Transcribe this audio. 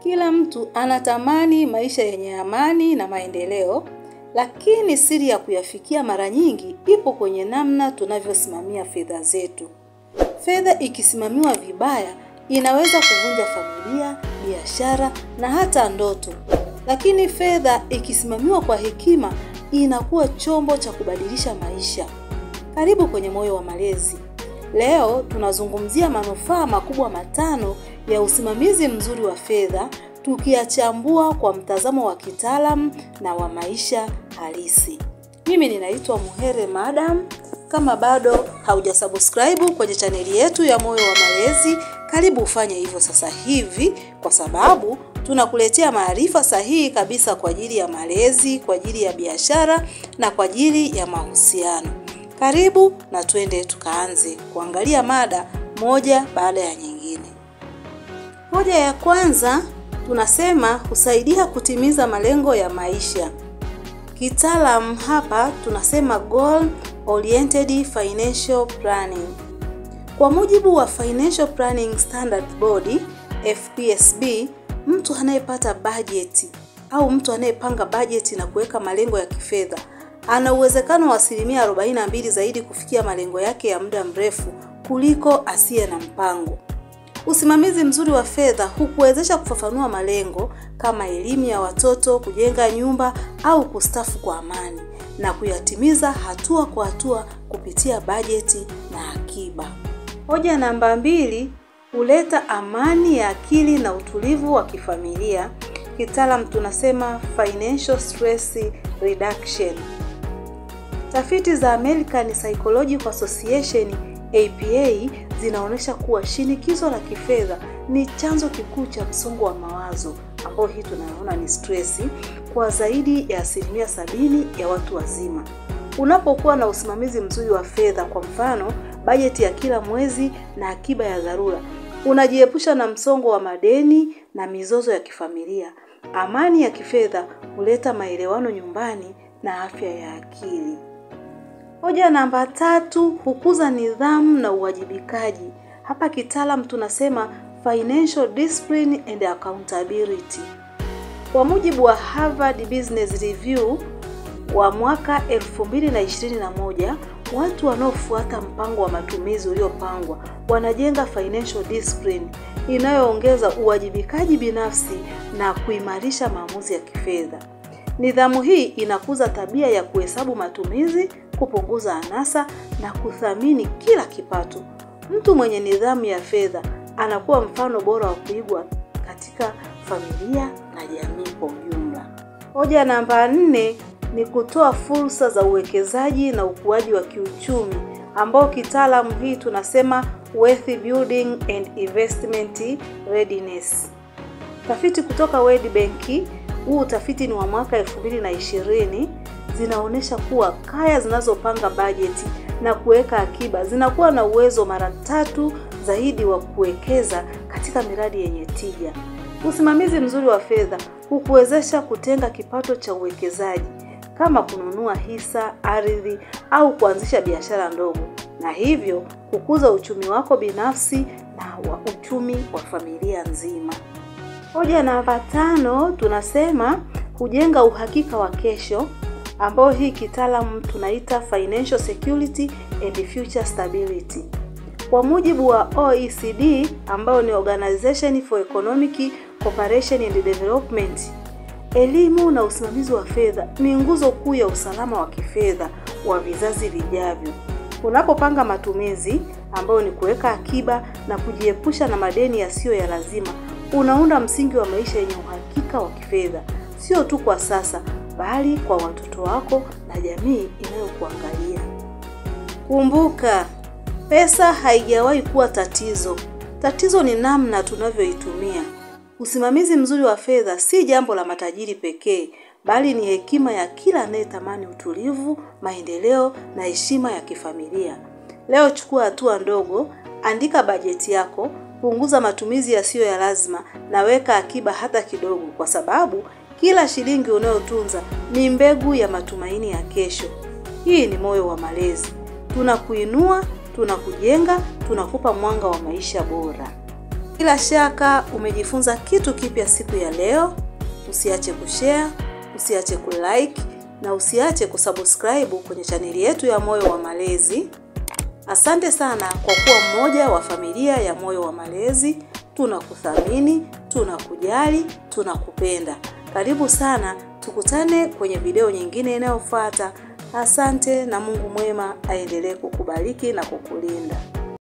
Kila mtu anatamani maisha yenye amani na maendeleo, lakini siri ya kuyafikia mara nyingi ipo kwenye namna tunavyosimamia fedha zetu. Fedha ikisimamiwa vibaya inaweza kuvunja familia, biashara na hata ndoto. Lakini fedha ikisimamiwa kwa hekima inakuwa chombo cha kubadilisha maisha. Karibu kwenye Moyo wa Malezi. Leo tunazungumzia manufaa makubwa 5 ya usimamizi mzuri wa fedha, tukiyachambua kwa mtazamo wa kitaalamu na wa maisha halisi. Mimi ninaitwa Muhere Madam. Kama bado haujasubscribe kwenye chaneli yetu ya Moyo wa Malezi, karibu ufanye hivyo sasa hivi, kwa sababu tunakuletea maarifa sahihi kabisa kwa ajili ya malezi, kwa ajili ya biashara na kwa ajili ya mahusiano. Karibu na twende tukaanze kuangalia mada moja baada ya nyingine. Hoja ya kwanza tunasema husaidia kutimiza malengo ya maisha. Kitaalamu hapa tunasema goal oriented financial planning. Kwa mujibu wa Financial Planning Standard Board FPSB, mtu anayepata bajeti au mtu anayepanga bajeti na kuweka malengo ya kifedha ana uwezekano wa 42% zaidi kufikia malengo yake ya muda mrefu kuliko asiye na mpango. Usimamizi mzuri wa fedha hukuwezesha kufafanua malengo kama elimu ya watoto, kujenga nyumba au kustafu kwa amani, na kuyatimiza hatua kwa hatua kupitia bajeti na akiba. Hoja namba 2, huleta amani ya akili na utulivu wa kifamilia. Kitaalamu tunasema financial stress reduction. Tafiti za American Psychological Association APA zinaonyesha kuwa shinikizo la kifedha ni chanzo kikuu cha msongo wa mawazo, ambao hii tunaona ni stress, kwa zaidi ya 70% ya watu wazima. Unapokuwa na usimamizi mzuri wa fedha, kwa mfano bajeti ya kila mwezi na akiba ya dharura, unajiepusha na msongo wa madeni na mizozo ya kifamilia. Amani ya kifedha huleta maelewano nyumbani na afya ya akili. Hoja namba 3, hukuza nidhamu na uwajibikaji. Hapa kitaalamu tunasema financial discipline and accountability. Kwa mujibu wa Harvard Business Review wa mwaka 2021, watu wanaofuata mpango wa matumizi uliopangwa wanajenga financial discipline inayoongeza uwajibikaji binafsi na kuimarisha maamuzi ya kifedha. Nidhamu hii inakuza tabia ya kuhesabu matumizi, kupunguza anasa na kuthamini kila kipato. Mtu mwenye nidhamu ya fedha anakuwa mfano bora wa kuigwa katika familia na jamii kwa ujumla. Hoja namba 4 ni kutoa fursa za uwekezaji na ukuaji wa kiuchumi, ambao kitaalamu hii tunasema wealth building and investment readiness. Tafiti kutoka World Bank, huu utafiti ni wa mwaka 2020, zinaonyesha kuwa kaya zinazopanga bajeti na kuweka akiba zinakuwa na uwezo mara 3 zaidi wa kuwekeza katika miradi yenye tija. Usimamizi mzuri wa fedha hukuwezesha kutenga kipato cha uwekezaji kama kununua hisa, ardhi au kuanzisha biashara ndogo, na hivyo kukuza uchumi wako binafsi na wa uchumi wa familia nzima. Hoja namba 5 tunasema kujenga uhakika wa kesho, ambao hii kitaalamu tunaita financial security and future stability. Kwa mujibu wa OECD, ambao ni Organization for Economic Cooperation and Development, elimu na usimamizi wa fedha ni nguzo kuu ya usalama wa kifedha wa vizazi vijavyo. Unapopanga matumizi, ambao ni kuweka akiba na kujiepusha na madeni yasiyo ya lazima, unaunda msingi wa maisha yenye uhakika wa kifedha, sio tu kwa sasa, bali kwa watoto wako na jamii inayokuangalia. Kumbuka, pesa haijawahi kuwa tatizo. Tatizo ni namna tunavyoitumia. Usimamizi mzuri wa fedha si jambo la matajiri pekee, bali ni hekima ya kila anayetamani utulivu, maendeleo na heshima ya kifamilia. Leo chukua hatua ndogo, andika bajeti yako, punguza matumizi yasiyo ya lazima na weka akiba hata kidogo, kwa sababu kila shilingi unayotunza ni mbegu ya matumaini ya kesho. Hii ni Moyo wa Malezi. Tunakuinua, tunakujenga, tunakupa mwanga wa maisha bora. Bila shaka umejifunza kitu kipya siku ya leo. Usiache kushare, usiache kulike na usiache kusubscribe kwenye chaneli yetu ya Moyo wa Malezi. Asante sana kwa kuwa mmoja wa familia ya Moyo wa Malezi. Tunakuthamini, tunakujali, tunakupenda. Karibu sana, tukutane kwenye video nyingine inayofuata. Asante na Mungu mwema aendelee kukubariki na kukulinda.